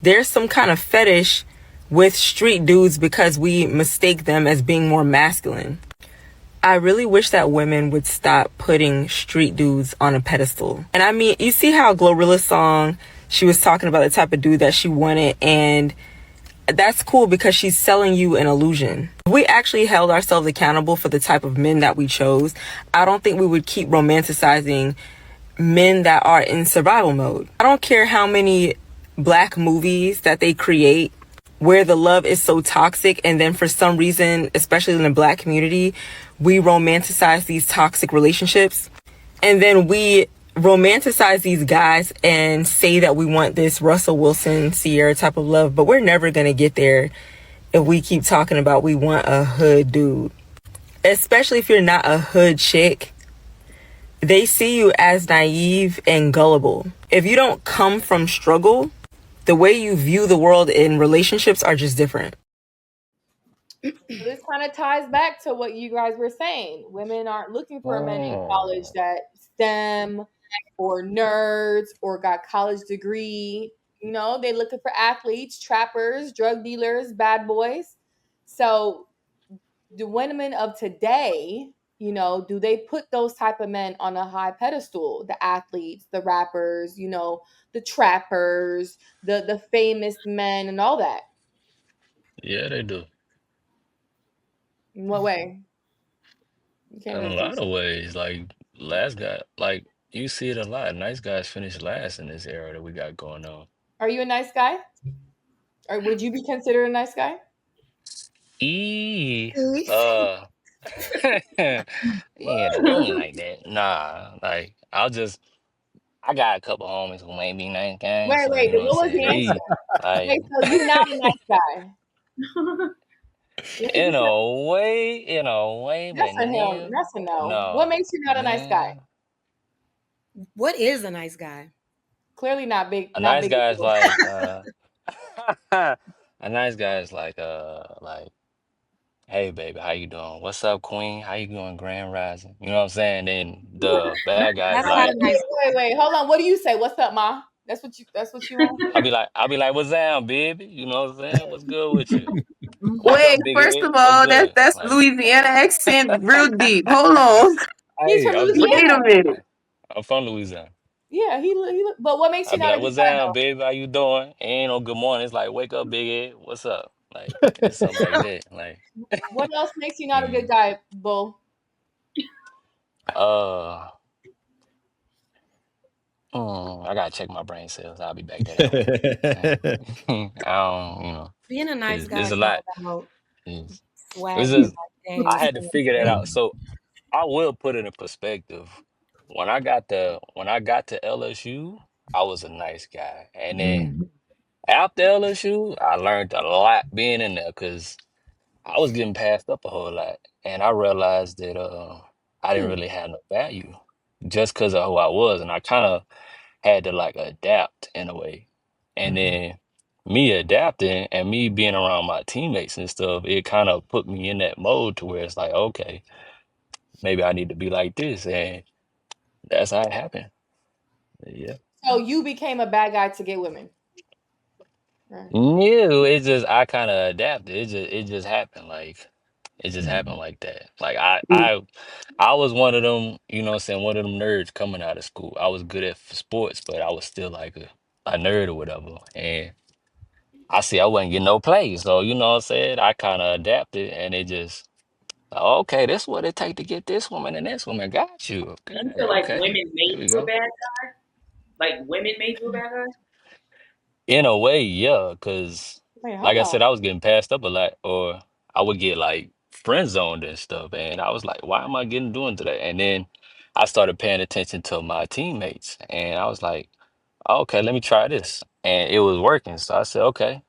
There's some kind of fetish with street dudes because we mistake them as being more masculine. I really wish that women would stop putting street dudes on a pedestal. And I mean, you see how Glorilla's song, she was talking about the type of dude that she wanted, and that's cool because she's selling you an illusion. If we actually held ourselves accountable for the type of men that we chose, I don't think we would keep romanticizing men that are in survival mode. I don't care how many black movies that they create where the love is so toxic, and then for some reason, especially in the black community, we romanticize these toxic relationships, and then we romanticize these guys and say that we want this Russell Wilson, Sierra type of love, but we're never gonna get there if we keep talking about we want a hood dude. Especially if you're not a hood chick, they see you as naive and gullible. If you don't come from struggle, the way you view the world in relationships are just different. This kind of ties back to what you guys were saying. Women aren't looking for men in college that STEM or nerds or got college degree. You know, they looking for athletes, trappers, drug dealers, bad boys. So the women of today, you know, do they put those type of men on a high pedestal? The athletes, the rappers, you know, the trappers, the famous men and all that. Yeah, they do. In what way? You In can't a just do lot of something. ways, like last guy, like you see it a lot. Nice guys finish last in this era that we got going on. Are you a nice guy? Or would you be considered a nice guy? E uh yeah, the thing like that. Nah, like I got a couple homies who may be nice guys, Wait, so wait. you know what I'm What was saying? the They answer? like Okay, so you not a nice guy. What did you say? in a way, That's but a hell. no, That's a no. What no, makes you not a nice guy? man. What is a nice guy? Clearly not big. A Not nice big. guy is like a nice guy is like, hey baby, how you doing? What's up, Queen? How you doing, Grand Rising? You know what I'm saying? Then the bad guy is That's not Wait, a like, nice wait, wait. Hold on. What do you say? What's up, ma? That's what you. That's what you want. I'll be like, what's down, baby? You know what I'm saying? What's good with you? What's Wait, up, big first head? of What's all, good? that's Like, Louisiana accent real deep. Hold on. He's hey, from I'm just Wait Louisiana. a minute. like, I'm from Louisiana. Yeah, he. But what makes I'll you be not a like, good what's guy down, though? baby? How you doing? Ain't no good morning. It's like, wake up, big head. What's up? Like, it's something like that. Like, What else makes you not a good mm, guy, Bull? uh, I gotta check my brain cells. I'll be back that hour. Okay. I don't, Being a nice guy it's is a not lot. about It's, it's swag and just I games had to and figure that out. things. So I will put it in perspective. When I got to LSU, I was a nice guy, and then after LSU, I learned a lot being in there because I was getting passed up a whole lot, and I realized that I didn't really have no value just because of who I was, and I kind of had to like adapt in a way. And then me adapting and me being around my teammates and stuff, it kind of put me in that mode to where it's like, okay, maybe I need to be like this, and that's how it happened. Yeah. So you became a bad guy to get women. Right. No, it just I kind of adapted. It just happened it just happened like that. Like I was one of them, you know what I'm saying, one of them nerds coming out of school. I was good at sports, but I was still like a nerd or whatever. And I wasn't getting no play. So, you know what I'm saying? I kind of adapted and it just, okay, this what it take to get this woman and this woman. Got you. Do you Okay, feel like okay. women There made we you a go. bad guy? Like women made you a bad guy? In a way, yeah, because Wait, hold like I on. said, I was getting passed up a lot, or I would get like friend zoned and stuff. And I was like, why am I getting doing to that? And then I started paying attention to my teammates and I was like, okay, let me try this. And it was working. So I said, okay,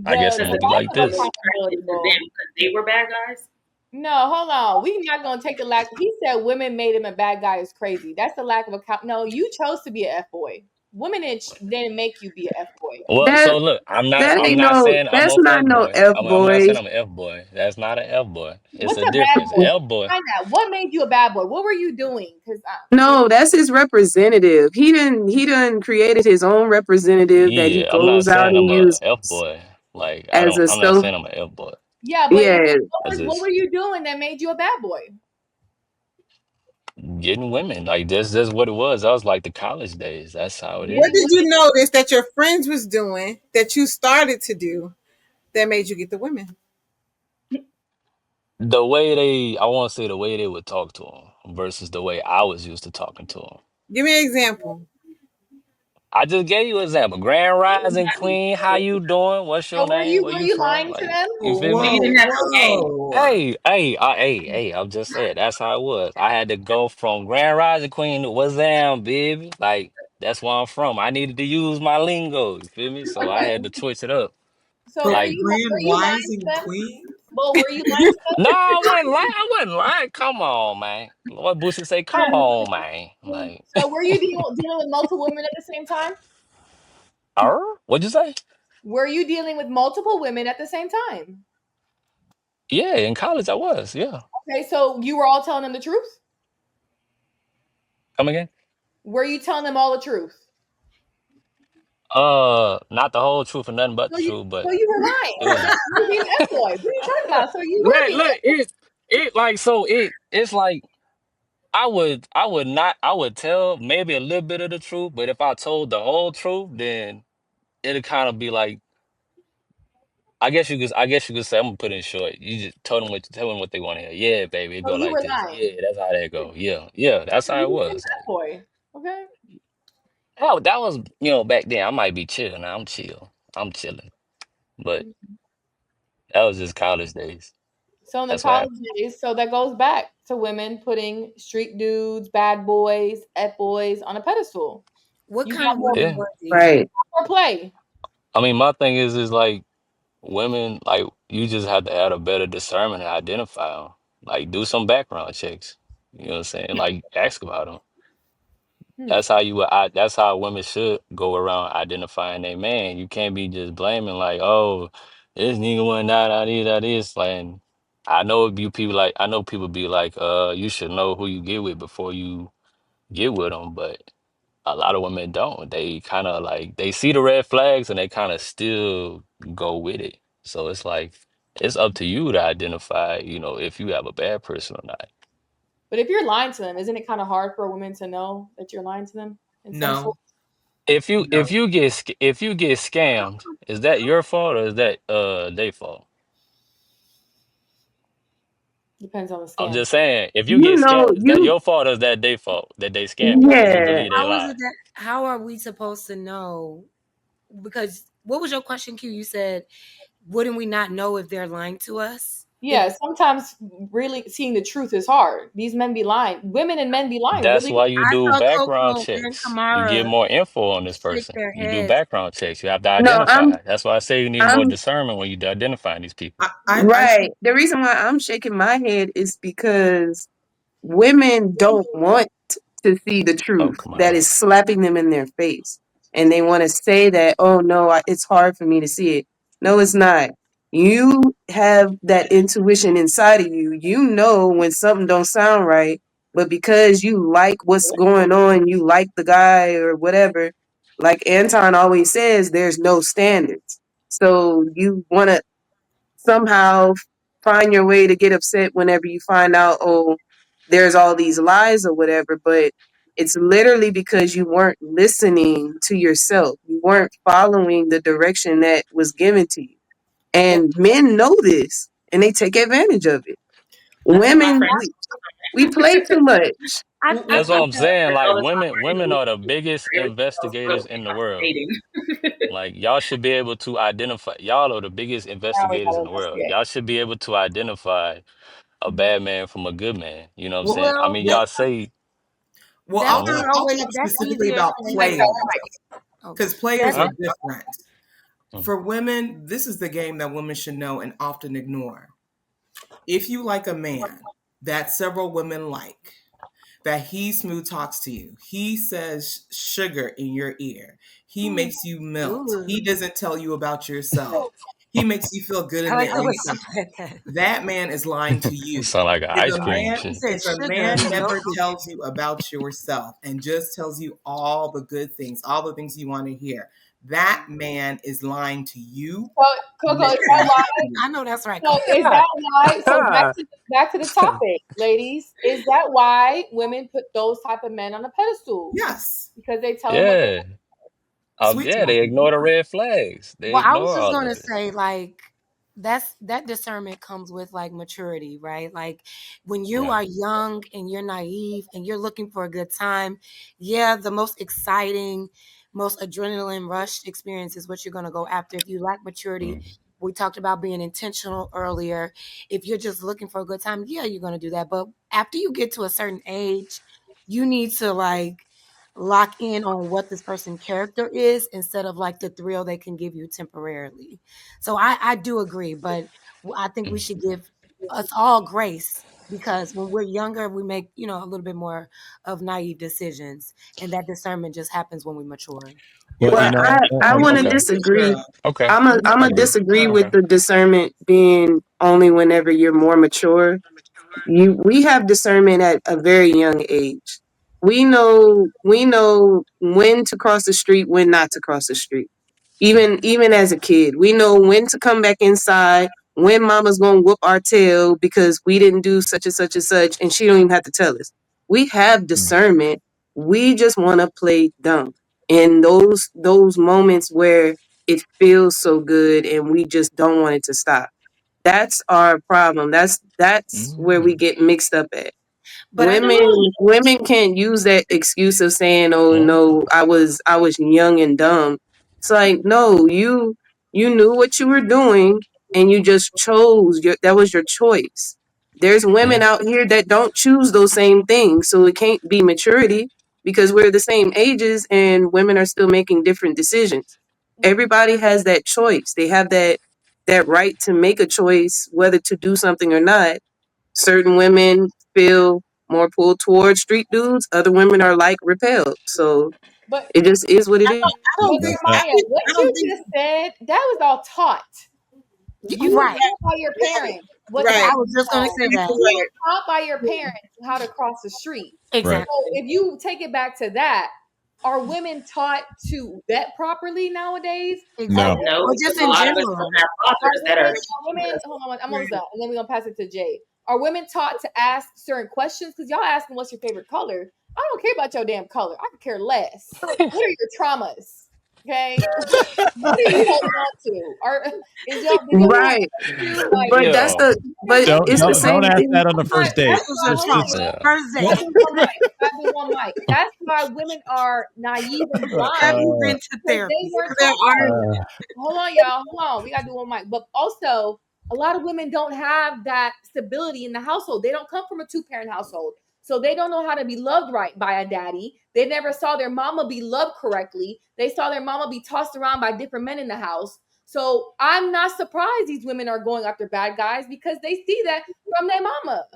I guess I'm The Because gonna the be lack like people of were this. accountability, attracted to Bull. them because they were bad guys. No, hold on. We not gonna take the lack. He said women made him a bad guy is crazy. That's the lack of account. No, you chose to be an F boy. Women didn't make you be an F boy. Well, That so look, that I'm ain't not no. saying I'm That's a not fuck no boy. F I'm not boy. saying I'm an F boy. That's not an F boy. It's What's a a bad difference. boy? F boy. Find out. What made you a bad boy? What were you doing? Because No, that's his representative. He done created his own representative that he Yeah, I'm not goes out saying and I'm a uses F boy. Like as a I'm not self. saying I'm an F boy. yeah, but Yeah, I what were just you doing that made you a bad boy? getting women. Like that's what it was. That was like the college days. That's how it What Getting did is. you women. notice that your friends was doing that you started to do that made you get the women? The way I want to say the way they would talk to him versus the way I was used to talking to him. Give me an example. I just gave you an example. Grand Rising Queen, how you doing? What's So your name? Where were you you from? lying to Like, them? you feel So me? you Whoa, didn't have no game. whoa. Hey, I'm just saying, that's how it was. I had to go from Grand Rising Queen to Wazam, baby. Like, that's where I'm from. I needed to use my lingo, you feel me? So I had to twitch it up. So Like, were Grand you lying to Rising them? Queen? Well, were you lying to them? no, I wasn't lying. Come on, man. Lord Boosie say, come on, man. Like, So were you dealing with multiple women at the same time? what'd you say? Were you dealing with multiple women at the same time? Yeah, in college I was, yeah. Okay, so you were all telling them the truth? Come again? Were you telling them all the truth? Not the whole truth and nothing but So the you truth, so but you were lying. it So was that's you being an F boy. What are you talking about? So you were look, being an look, F boy. it like so it's like I would not I would tell maybe a little bit of the truth, but if I told the whole truth, then it'd kind of be like I guess you could say I'm gonna put it in short. You just tell them what they want to hear. Yeah, baby, it So go you like were this. Yeah, lying. that's how that go. Yeah, yeah, that's how it You were being an was. F Like boy. Okay. hell, that was back then. I might be chill now. I'm chill. I'm chilling, but that was just college days. So in the That's what college happened. days, so that goes back to women putting street dudes, bad boys, F boys on a pedestal. What You kind got of more, women Yeah, were these? right. more play. I mean, my thing is like women, like you just have to have a better discernment and identify them. Like do some background checks. You know what I'm saying? Like ask about them. Hmm. That's how that's how women should go around identifying their man. You can't be just blaming like, oh, this nigga went that is like. I know people be like, you should know who you get with before you get with them, but a lot of women don't. They kind of like they see the red flags and they kind of still go with it. So it's like it's up to you to identify, if you have a bad person or not. But if you're lying to them, isn't it kind of hard for a woman to know that you're lying to them in some sort? No, no. If you get scammed, is that your fault or is that their fault? Depends on the I'm scam. just saying, if you You get know, scammed, is that you your fault or is that their fault that they scam you and you yeah. believe they How is lie? it that? How are we supposed to know? Because what was your question, Q? You said, wouldn't we not know if they're lying to us? Yeah, sometimes really seeing the truth is hard. These men be lying. Women and men be lying. That's Really? why you I do saw background Coco and checks. You get Kamara more info on this shake person. their You do heads. background checks. You have to No, identify. That's why I say you need more I'm discernment when you identifying these people. I right. think The reason why I'm shaking my head is because women don't want to see the Oh, truth come that on. is slapping them in their face. And they want to say that, oh no, it's hard for me to see it. No, it's not. You have that intuition inside of you. You know when something don't sound right, but because you like what's going on, you like the guy or whatever, like Anton always says, there's no standards. So you want to somehow find your way to get upset whenever you find out, oh, there's all these lies or whatever, but it's literally because you weren't listening to yourself. You weren't following the direction that was given to you. Well, And men know this and they take advantage of it. I tell my Women, friends, we play too much. I That's what think I'm that saying. Like all the time, women are the biggest everything else investigators goes in the on world. dating. Like y'all should be able to identify. Y'all are the biggest I always investigators gotta in the world. investigate. Y'all should be able to identify a bad man from a good man. You know what I'm well, saying? I well, mean, well, y'all say, well, that's what? not I'll always talk that's specifically easier about said. players Oh, because players that's are Huh? different. Mm. For women, this is the game that women should know and often ignore. If you like a man that several women like, that he smooth talks to you. He says sugar in your ear. He makes you melt. Ooh. He doesn't tell you about yourself. He makes you feel good I in the like the way you inside. said that. That man is lying to you. Sound like an ice cream He shit. said If a sugar man in your never ear. tells you about yourself and just tells you all the good things, all the things you want to hear, that man is lying to you. So, Coco, is that why? I know that's right. So, is that why? So, back to the topic, ladies. Is that why women put those type of men on a pedestal? Yes. Because they tell them what they. Yeah. Sweet Yeah, they talking. ignore the red flags. They Well, I was ignore just all of gonna it. say, like, that discernment comes with like maturity, right? Like when you Yeah. are young and you're naive and you're looking for a good time, yeah, the most exciting, most adrenaline rush experience is what you're gonna go after. If you lack maturity, Mm. we talked about being intentional earlier. If you're just looking for a good time, yeah, you're gonna do that. But after you get to a certain age, you need to like lock in on what this person's character is instead of like the thrill they can give you temporarily. So I do agree, but I think we Mm. should give us all grace because when we're younger, we make, a little bit more of naive decisions. And that discernment just happens when we mature. Well, Well, I want to Okay. disagree. Okay. I'm a disagree with Okay. the discernment being only whenever you're more mature. We have discernment at a very young age. We know when to cross the street, when not to cross the street. Even as a kid, we know when to come back inside, when mama's gonna whoop our tail because we didn't do such and such and such, and she don't even have to tell us. We have Mm. discernment. We just want to play dumb in those moments where it feels so good and we just don't want it to stop. That's our problem. That's where we Mm. get mixed up at. But I do Women can't use that excuse of saying, "Oh Yeah. no, I was young and dumb." It's like, no, you knew what you were doing and you just chose that was your choice. There's Yeah. women out here that don't choose those same things, so it can't be maturity because we're the same ages and women are still making different decisions. Everybody has that choice. They have that right to make a choice whether to do something or not. Certain women feel more pulled towards street dudes. Other women are like repelled. So But it just is what it is. I but don't think Maya, what I don't you think just said, that was all taught. You were right. taught by your parents what to right. I do. was just gonna say that. You Correct. were taught by your parents how to cross the street. right. So Exactly. if you take it back to that, are women taught to vet properly nowadays? Are No. Exactly. women Or just in general. hold on, I'm almost done, and then we're gonna pass it to Jay. Are women taught to ask certain questions? Because y'all asking what's your favorite color. I don't care about your damn color. I could care less. What are your traumas? Okay. What are you holding on to? Are is y'all did your parents Right. raise you like But that's Yo. the but what Don't it's the don't same don't ask thing. that on the first date. that's Was why a hold on, Just trauma. hold on. Yeah. First I day. do one mic. I do one mic. That's why women are naive and Have blind you been to because they therapy? weren't There taught. are uh, Hold on, y'all. Hold on. We gotta do one mic. But also, a lot of women don't have that stability in the household. They don't come from a two-parent household. So they don't know how to be loved right by a daddy. They never saw their mama be loved correctly. They saw their mama be tossed around by different men in the house. So I'm not surprised these women are going after bad guys because they see that from their mama.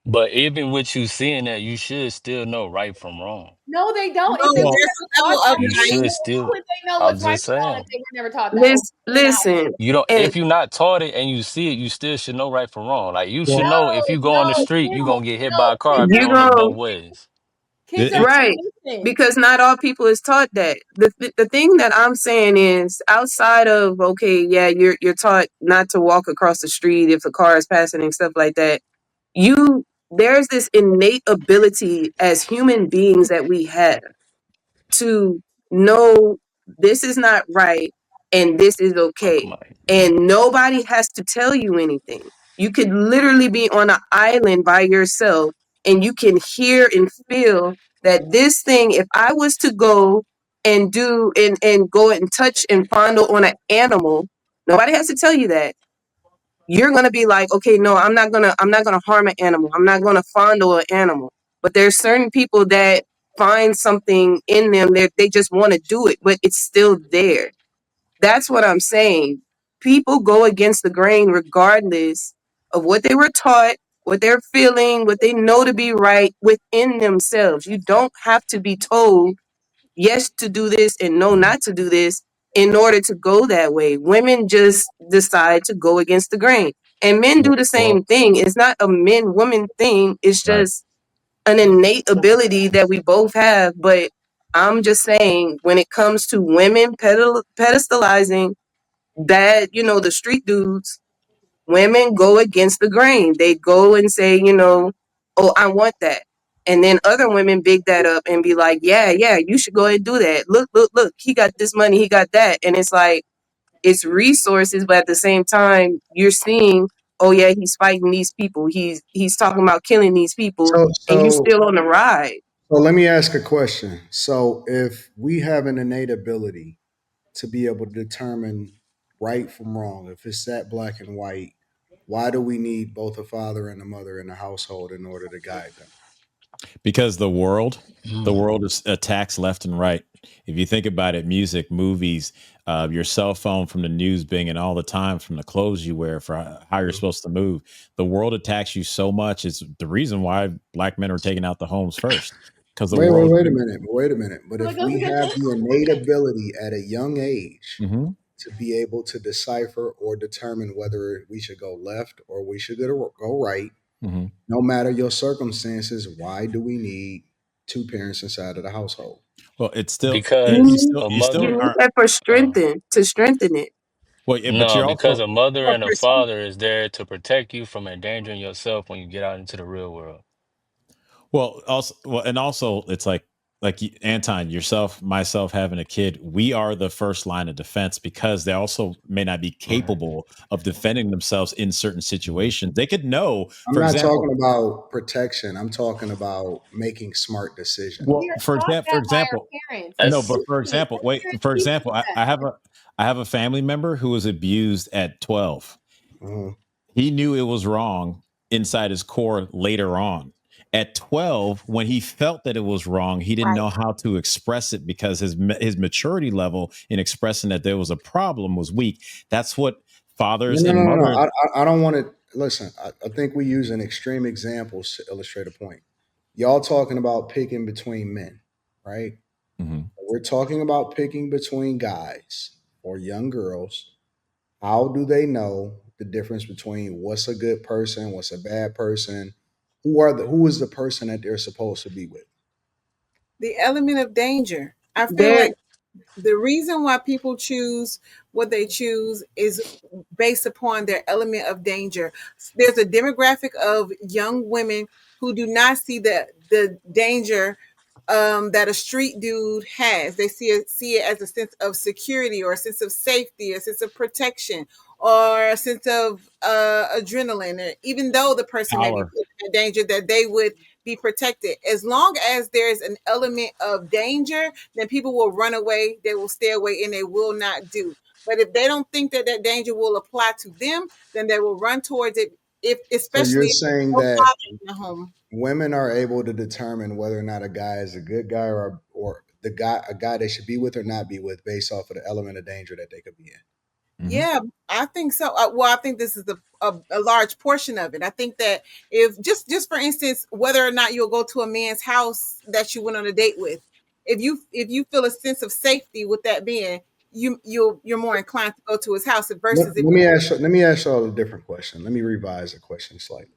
But even with you seeing that, you should still know right from wrong. No, they don't. If no, they well, were there's never a taught level of You that, should naive. how still. would they know I'm what's right just and wrong if saying. they were never taught that? Or in the house? Listen, You don't. and If you're not taught it and you see it, you still should know right from wrong. Like you should well, know if No, you go on the no, street, you kids, gonna get hit by no, a car kids if you are you don't look both go ways. kids are it, right conditioned. because not all people is taught that. The thing that I'm saying is outside of okay, yeah, you're taught not to walk across the street if a car is passing and stuff like that. You there's this innate ability as human beings that we have to know this is not right and this is Uncle okay. Mike. And nobody has to tell you anything. You could literally be on an island by yourself and you can hear and feel that this thing, if I was to go and do and go and touch and fondle on an animal, nobody has to tell you that. You're gonna be like, okay, no, I'm not gonna harm an animal. I'm not gonna fondle an animal. But there's certain people that find something in them that they just want to do it, but it's still there. That's what I'm saying. People go against the grain regardless of what they were taught, what they're feeling, what they know to be right within themselves. You don't have to be told yes to do this and no not to do this in order to go that way. Women just decide to go against the grain. And men do the same Well, thing. It's not a men woman thing. It's right. just an innate ability that we both have. But I'm just saying, when it comes to women pedestalizing that, the street dudes, women go against the grain. They go and say, oh, I want that. And then other women big that up and be like, yeah, yeah, you should go ahead and do that. Look, look, look, he got this money, he got that. And it's like, it's resources, but at the same time, you're seeing, oh yeah, he's fighting these people. He's talking about killing these people, So and you so still on the ride. so let me ask a question. So if we have an innate ability to be able to determine right from wrong, if it's that black and white, why do we need both a father and a mother in the household in order to guide them? Because the Mm. world is attacks left and right. If you think about it, music, movies, your cell phone, from the news binging all the time, from the clothes you wear, for how you're supposed to move, the world attacks you so much. It's the reason why black men are taking out the homes first, because the Wait, wait, world. wait a minute. Wait a minute. But Like, if we have the innate ability at a young age Mhm, to be able to decipher or determine whether we should go left or we should go right, mhm. no matter your circumstances, why do we need two parents inside of the household? Well, it's still You you Because need still a you still you mother, need aren't. that for uh, strengthen it. Well, yeah, but no, you're because also. a mother Or and a pursue. father is there to protect you from endangering yourself when you get out into the real world. And also, it's like Anton, yourself, myself, having a kid. We are the first line of defense because they also may not be capable of defending themselves in certain situations. They could know, I'm for not example. talking about protection. I'm talking about making smart Well, we are decisions. taught for that by our example, parents. Like, no, That's but for literally, example, our wait, parents for teach example, us I that. have a family member who was abused at 12. Mhm. He knew it was wrong inside his core later on. At 12, when he felt that it was wrong, he didn't Right. know how to express it because his maturity level in expressing that there was a problem was weak. That's what No, fathers no, and no, no, no. mothers. I don't want to listen. I think we use an extreme example to illustrate a point. Y'all talking about picking between men, right? Mhm. We're talking about picking between guys or young girls. How do they know the difference between what's a good person, what's a bad person? Who is the person that they're supposed to be with? The element of danger. I feel There like the reason why people choose what they choose is based upon their element of danger. There's a demographic of young women who do not see the danger that a street dude has. They see it as a sense of security or a sense of safety, a sense of protection, or a sense of adrenaline. And even though the person may be Power. put in danger, that they would be protected. As long as there's an element of danger, then people will run away, they will stay away, and they will not do. But if they don't think that that danger will apply to them, then they will run towards it. If So you're especially if there's saying no that father in the home. women are able to determine whether or not a guy is a good guy or the guy a guy they should be with or not be with based off of the element of danger that they could be in. Mhm. Yeah, I think so. Well, I think this is a large portion of it. I think that if just for instance, whether or not you'll go to a man's house that you went on a date with, if you feel a sense of safety with that man, you're more inclined to go to his house versus if Let me ask y'all a different question. Let me revise the question slightly.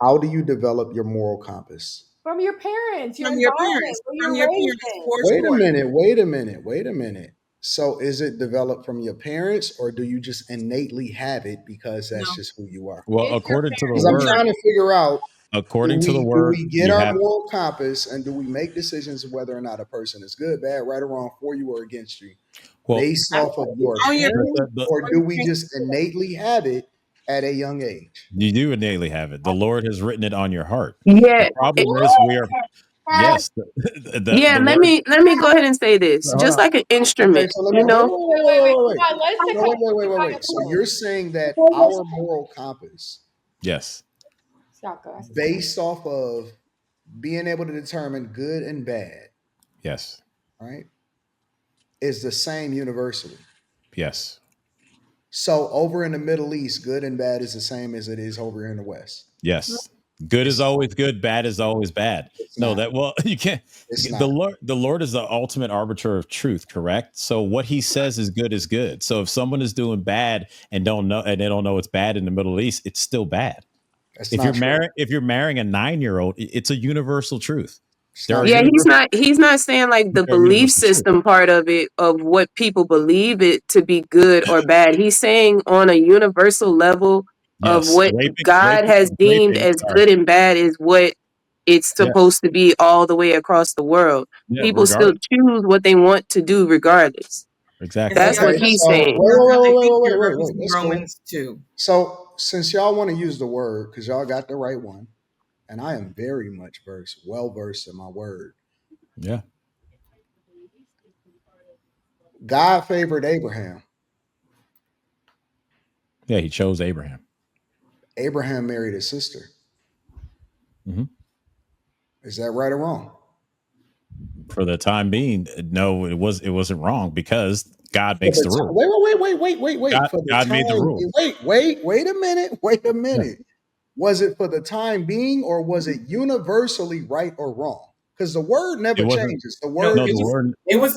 How do you develop your moral compass? From your parents, your from your environment, parents, where from you're your raised parents in. for Wait a sure. minute, wait a minute, wait a minute. So is it developed from your parents or do you just innately have it because that's No, just who you are? Well, It's your Because I'm parents. trying to figure out, according to the do word, we get you our have. moral compass and do we make decisions of whether or not a person is good, bad, right or wrong, for you or against you Well, based off of absolutely. your On your the, parents, the, parents, the, or on do your we parents. just innately have it at a young age? you do innately have it. The Lord has written it on your heart. The yeah. problem is we are. What? Yes, Yeah, the let word. me let me go ahead and say this. Hold Just on. like an Okay, instrument, so let me Wait. Come wait. on, let's So take out wait. So you're saying that the our moral compass, Yes, Shaka. I said Shaka. based off of being able to determine good and bad, yes, right, is the same universally. yes. So over in the Middle East, good and bad is the same as it is over here in the West. Yes. Good is It's always good, bad is always bad. it's No, not. that well, you can't It's the not. Lord is the ultimate arbiter of truth, correct? So what he says is good is good. So if someone is doing bad and they don't know it's bad in the Middle East, it's still bad. That's not true. If you're marrying a 9-year-old, it's a universal truth. It's There not are Yeah, true. he's not saying like the belief universal truth. system part of it, of what people believe it to be good or bad. He's saying on a universal level of Yes, what God has deemed as sorry. good and bad is what it's Yeah, supposed to be all the way across the world. yeah, People still regardless. choose what they want to do regardless. And Exactly. see That's how what Okay, they he's so see it. saying. That's how they think you're wait. referencing Let's go. Romans 2. So since y'all want to use the word, because y'all got the right one, and I am very much well versed in my word. Yeah. God favored Abraham. Yeah, he chose Abraham. Abraham married his sister. Hmm. Is that right or wrong? For the time being, no, it wasn't wrong because God For makes the the time, rule. wait. For the God made the time, rule. wait a minute, wait a Yeah. minute. Was it for the time being, or was it universally right or wrong? Because the word It never wasn't changes. The No, word no, is it was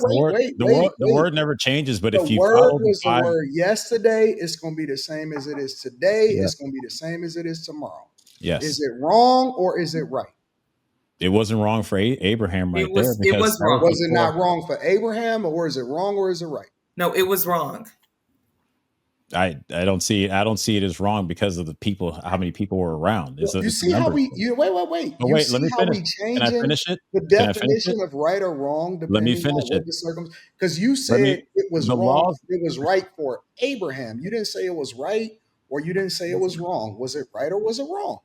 the word never changes, but the if you word follow the was the five, word yesterday. It's going to be the same as it is today. yeah, It's going to be the same as it is tomorrow. Is yes. it wrong or is it right? It wasn't wrong for Abraham right there it because was that was wrong. Was it before. not wrong for Abraham, or is it wrong or is it right? No, it was wrong. I don't see it as wrong because of the people, how many people were around. Well, you It's a see how numbers we game. you wait. But You wait, let see me how finish. we Can I changing finish it? the Can I finish it? definition of right or wrong Let me depending on finish what it. the circumstance. Because you Let said me it was the wrong, laws. it was right for Abraham. You didn't say it was right, or you didn't say it was wrong. Was it right or was it wrong?